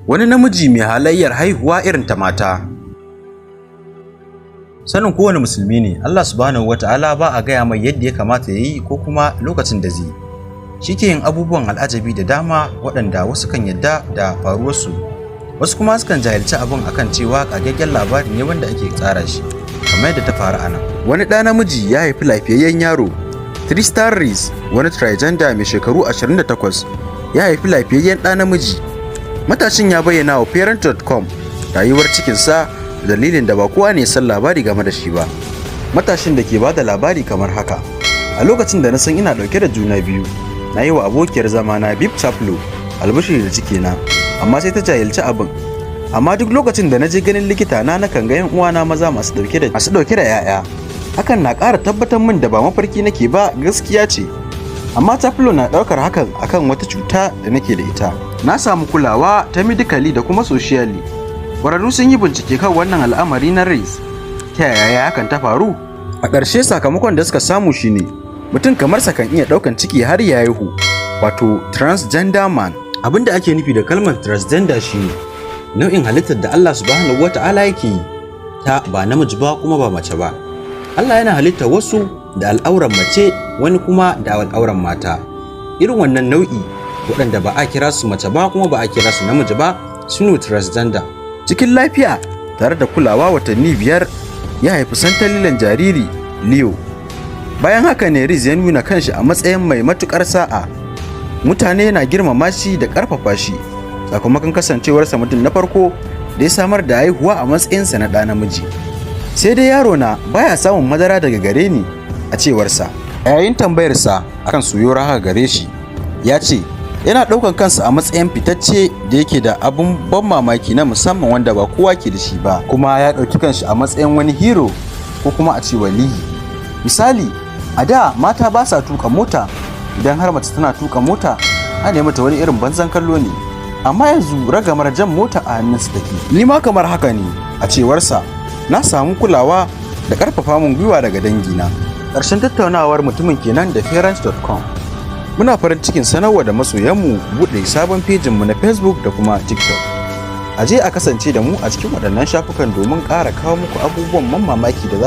Wani namiji mai halayyar haihuwa irin ta mata. Sanin kowane musulmi ne Allah subhanahu wata'ala ba a gaya mai yadda ya kamata ya yi ko kuma lokacin da zai. Shi ke yin abubuwan al'ajabi da dama waɗanda wasu kan yadda da faruwarsu, wasu kuma sukan jahilci abin akan cewa ƙagaggen labari ne wanda ake tsara shi, kamar yadda ta faru a nan. Wani ɗa namiji ya haifi lafiyayyen yaro. Tristan Reese, wani transgender mai shekaru 28, ya haifi lafiyayyen ɗa namiji. Matashin ya bayyana wa Parent.com rayuwar cikinsa da dalilin da ba kowa ne san labari game da shi ba. Matashin da ke ba da labari kamar haka: a lokacin da na san ina ɗauke da juna biyu, na yi wa abokiyar zamana Bib Chaplo albishiri da cikina, amma sai ta jahilci abin. Amma duk lokacin da na je ganin likita na kan ga 'yan uwana maza masu ɗauke da 'ya'ya. Hakan na ƙara tabbatar min da ba mafarki nake ba, gaskiya ce. Amma Chaplo na ɗaukar hakan akan wata cuta da nake da ita. Na samu kulawa ta medically da kuma socially. Ƙwararru sun yi bincike kan wannan al'amari na Reese. Ta yaya hakan ta faru? A ƙarshe sakamakon da suka samu shine mutum kamar sa kan iya ɗaukan ciki har ya haihu, wato transgender man. Abin da ake nufi da kalmar transgender shine nau'in halittar da Allah subhanahu wata'ala yake yi, ta ba namiji ba kuma ba mace ba. Allah yana halitta wasu da al'auran mace, wani kuma da al'auran mata. Irin wannan nau'i waɗanda ba a kira su mace ba kuma ba a kira su namiji ba sune transgender. Cikin lafiya tare da kulawa watanni 5 ya haifi santalilan jariri Leo. Bayan haka ne Reese ya nuna kanshi a matsayin mai matukar sa'a. Mutane na girmama shi da ƙarfafa shi sakamakon kasancewarsa mutum na farko da ya samar da haihuwa a matsayinsa na ɗa namiji. Sai dai yaro na baya samun madara daga gare ni, a cewarsa. A yayin tambayarsa akan soyuwar haka gare shi, ya ce yana ɗaukan kansa a matsayin fitacce da yake da abun ban mamaki na musamman wanda ba kowa ke da shi ba, kuma ya ɗauki kanshi a matsayin wani hero ko kuma a ce waliyi. Misali, a da mata ba sa tuka mota, idan har mace tana tuka mota ana yi mata wani irin banzan kallo ne, amma yanzu ragamar jan mota a hannunsu take. Ni ma kamar haka ne, a cewarsa. Na samu kulawa da ƙarfafa min gwiwa daga dangina. Ƙarshen tattaunawar mutumin kenan da Parent.com. Muna farin cikin sanarwa da masoyanmu buɗe sabon fejinmu na Facebook da kuma TikTok. A je a kasance da mu a cikin waɗannan shafukan domin ƙara kawo muku abubuwan mamaki da